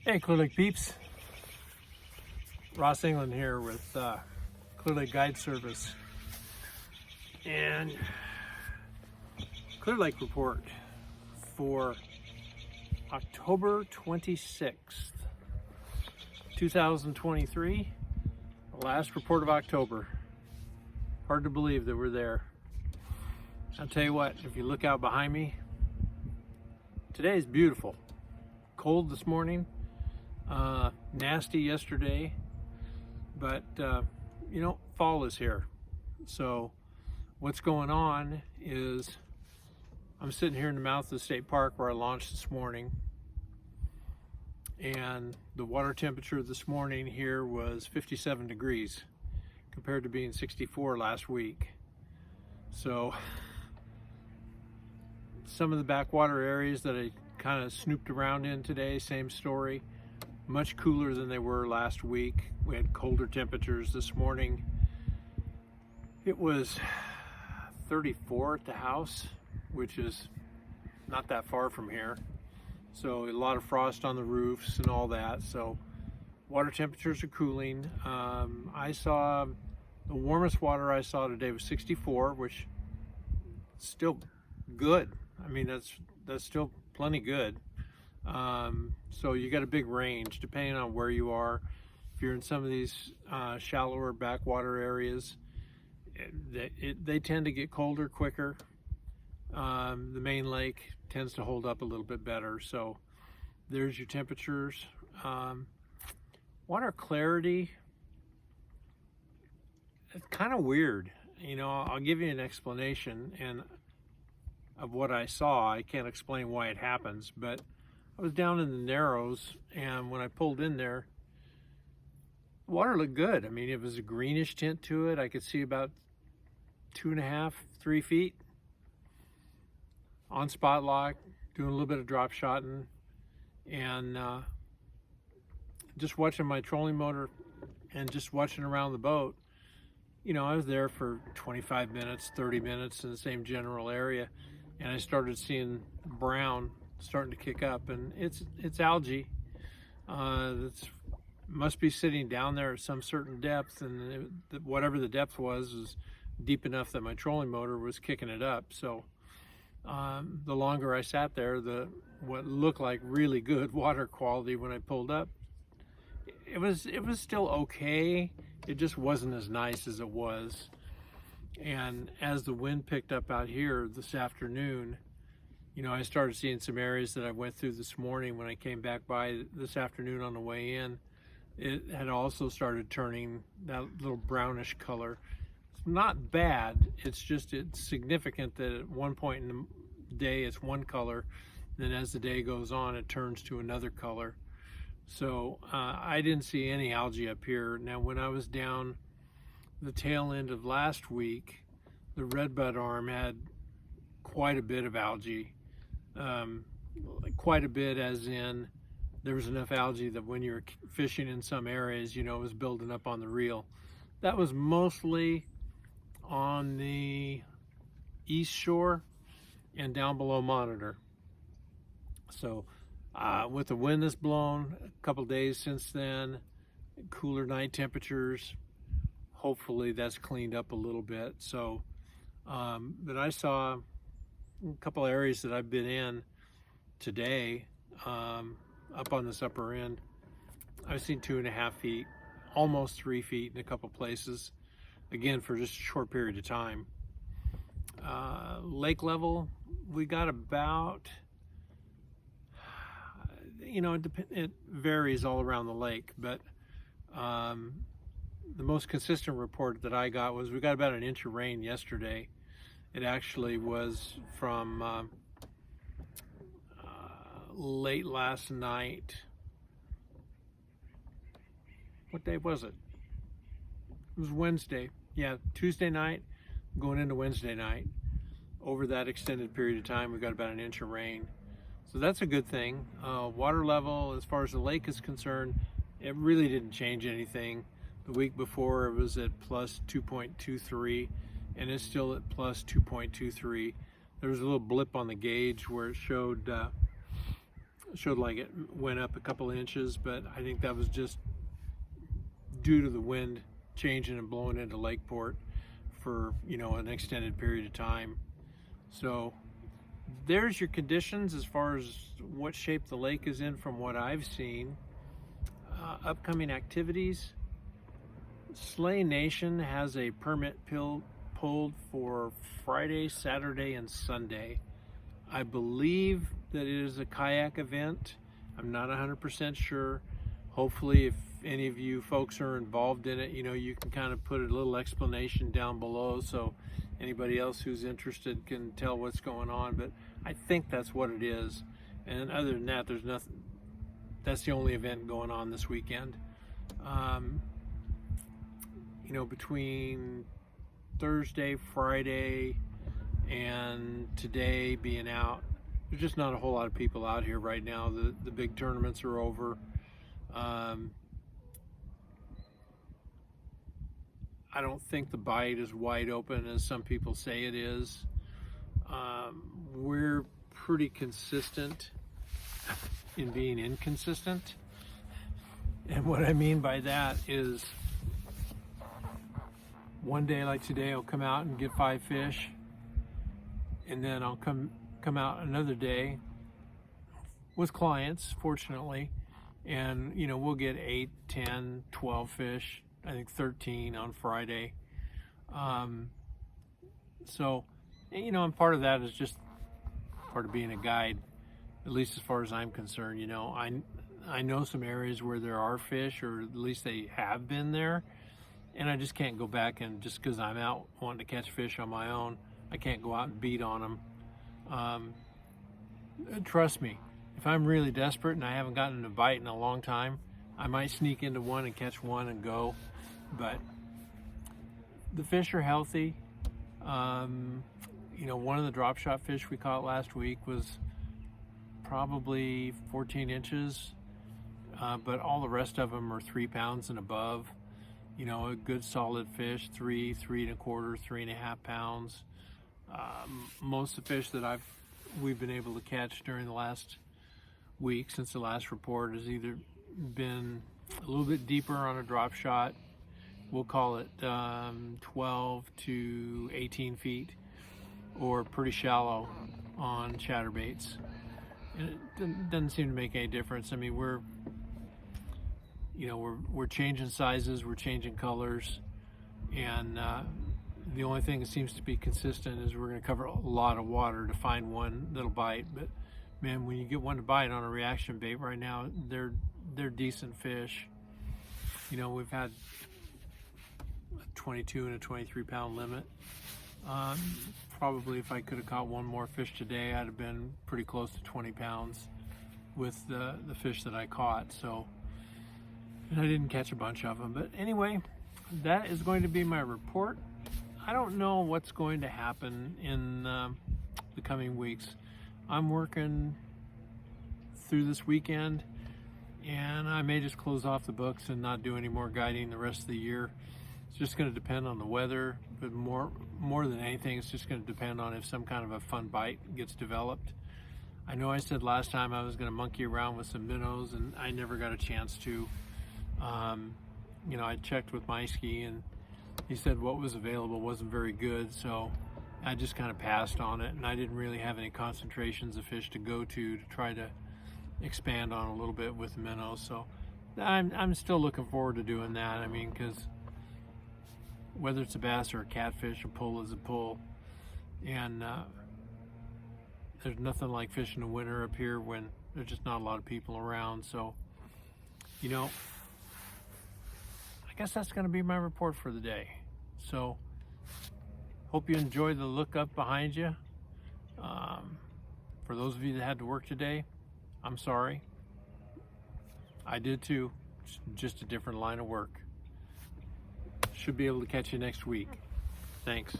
Hey, Clear Lake peeps. Ross England here with Clear Lake Guide Service and Clear Lake report for October 26th, 2023. The last report of October. Hard to believe that we're there. I'll tell you what, if you look out behind me, today is beautiful. Cold this morning. Nasty yesterday, but fall is here. So what's going on is I'm sitting here in the mouth of the state park where I launched this morning, and the water temperature this morning here was 57 degrees compared to being 64 last week. So some of the backwater areas that I kind of snooped around in today, same story. Much cooler than they were last week. We had colder temperatures this morning. It was 34 at the house, which is not that far from here. So a lot of frost on the roofs and all that. So water temperatures are cooling. I saw the warmest water I saw today was 64, which is still good. I mean, that's still plenty good. So you got a big range depending on where you are. If you're in some of these shallower backwater areas, they tend to get colder quicker. The main lake tends to hold up a little bit better. So there's your temperatures. Water clarity, it's kind of weird. I'll give you an explanation of what I saw. I can't explain why it happens, but I was down in the Narrows, and when I pulled in there, water looked good. I mean, it was a greenish tint to it. I could see about 2.5, 3 feet on spot lock, doing a little bit of drop shotting, and just watching my trolling motor and just watching around the boat. I was there for 25 minutes, 30 minutes in the same general area, and I started seeing brown starting to kick up, and it's algae that's must be sitting down there at some certain depth, and whatever the depth was deep enough that my trolling motor was kicking it up. So the longer I sat there, what looked like really good water quality when I pulled up, it was still okay. It just wasn't as nice as it was. And as the wind picked up out here this afternoon, I started seeing some areas that I went through this morning when I came back by this afternoon on the way in. It had also started turning that little brownish color. It's not bad. It's significant that at one point in the day it's one color. Then as the day goes on, it turns to another color. So I didn't see any algae up here. Now, when I was down the tail end of last week, the redbud arm had quite a bit of algae. Quite a bit as in there was enough algae that when you were fishing in some areas, it was building up on the reel. That was mostly on the east shore and down below Monitor. So with the wind that's blown a couple days since then, cooler night temperatures, hopefully that's cleaned up a little bit. So but I saw a couple areas that I've been in today, up on this upper end. I've seen 2.5 feet, almost 3 feet in a couple places, again for just a short period of time. Lake level, we got about, it varies all around the lake, but the most consistent report that I got was we got about an inch of rain yesterday. It actually was from late last night. What day was it? It was Wednesday. Yeah, Tuesday night, going into Wednesday night. Over that extended period of time, we got about an inch of rain. So that's a good thing. Water level, as far as the lake is concerned, it really didn't change anything. The week before, it was at plus 2.23. And it's still at plus 2.23. There was a little blip on the gauge where it showed showed like it went up a couple inches, but I think that was just due to the wind changing and blowing into Lakeport for, you know, an extended period of time. So there's your conditions as far as what shape the lake is in from what I've seen. Upcoming activities. Slay Nation has a permit pulled for Friday, Saturday, and Sunday. I believe that it is a kayak event. I'm not 100% sure. Hopefully, if any of you folks are involved in it, you know, you can kind of put a little explanation down below so anybody else who's interested can tell what's going on. But I think that's what it is. And other than that, there's nothing. That's the only event going on this weekend. You know, between Thursday, Friday, and today being out, there's just not a whole lot of people out here right now. The big tournaments are over. I don't think the bite is wide open as some people say it is. We're pretty consistent in being inconsistent. And what I mean by that is one day like today I'll come out and get 5 fish, and then I'll come out another day with clients, fortunately, and you know, we'll get 8, 10, 12 fish. I think 13 on Friday. So, you know, and part of that is just part of being a guide, at least as far as I'm concerned. You know, I know some areas where there are fish, or at least they have been there, and I just can't go back and just because I'm out wanting to catch fish on my own, I can't go out and beat on them. Trust me, if I'm really desperate and I haven't gotten a bite in a long time, I might sneak into one and catch one and go. But the fish are healthy. You know, one of the drop shot fish we caught last week was probably 14 inches, but all the rest of them are 3 pounds and above. You know, a good solid fish, 3, 3 1/4, 3.5 pounds. Most of the fish that we've been able to catch during the last week since the last report has either been a little bit deeper on a drop shot. We'll call it 12 to 18 feet, or pretty shallow on chatterbaits. And it doesn't seem to make any difference. I mean, we're changing sizes, we're changing colors, and the only thing that seems to be consistent is we're going to cover a lot of water to find one that'll bite. But man, when you get one to bite on a reaction bait right now, they're decent fish. You know, we've had a 22 and a 23 pound limit. Probably if I could have caught one more fish today, I'd have been pretty close to 20 pounds with the fish that I caught. So, and I didn't catch a bunch of them. But anyway, that is going to be my report. I don't know what's going to happen in the coming weeks. I'm working through this weekend, and I may just close off the books and not do any more guiding the rest of the year. It's just going to depend on the weather, but more than anything, it's just going to depend on if some kind of a fun bite gets developed. I know I said last time I was going to monkey around with some minnows, and I never got a chance to. You know, I checked with Meiske, and he said what was available wasn't very good, so I just kind of passed on it, and I didn't really have any concentrations of fish to go to try to expand on a little bit with minnows. So I'm still looking forward to doing that. I mean, because whether it's a bass or a catfish, a pull is a pull, and there's nothing like fishing the winter up here when there's just not a lot of people around. So, you know, I guess that's going to be my report for the day. So hope you enjoy the look up behind you. For those of you that had to work today, I'm sorry. I did too, just a different line of work. Should be able to catch you next week. Thanks.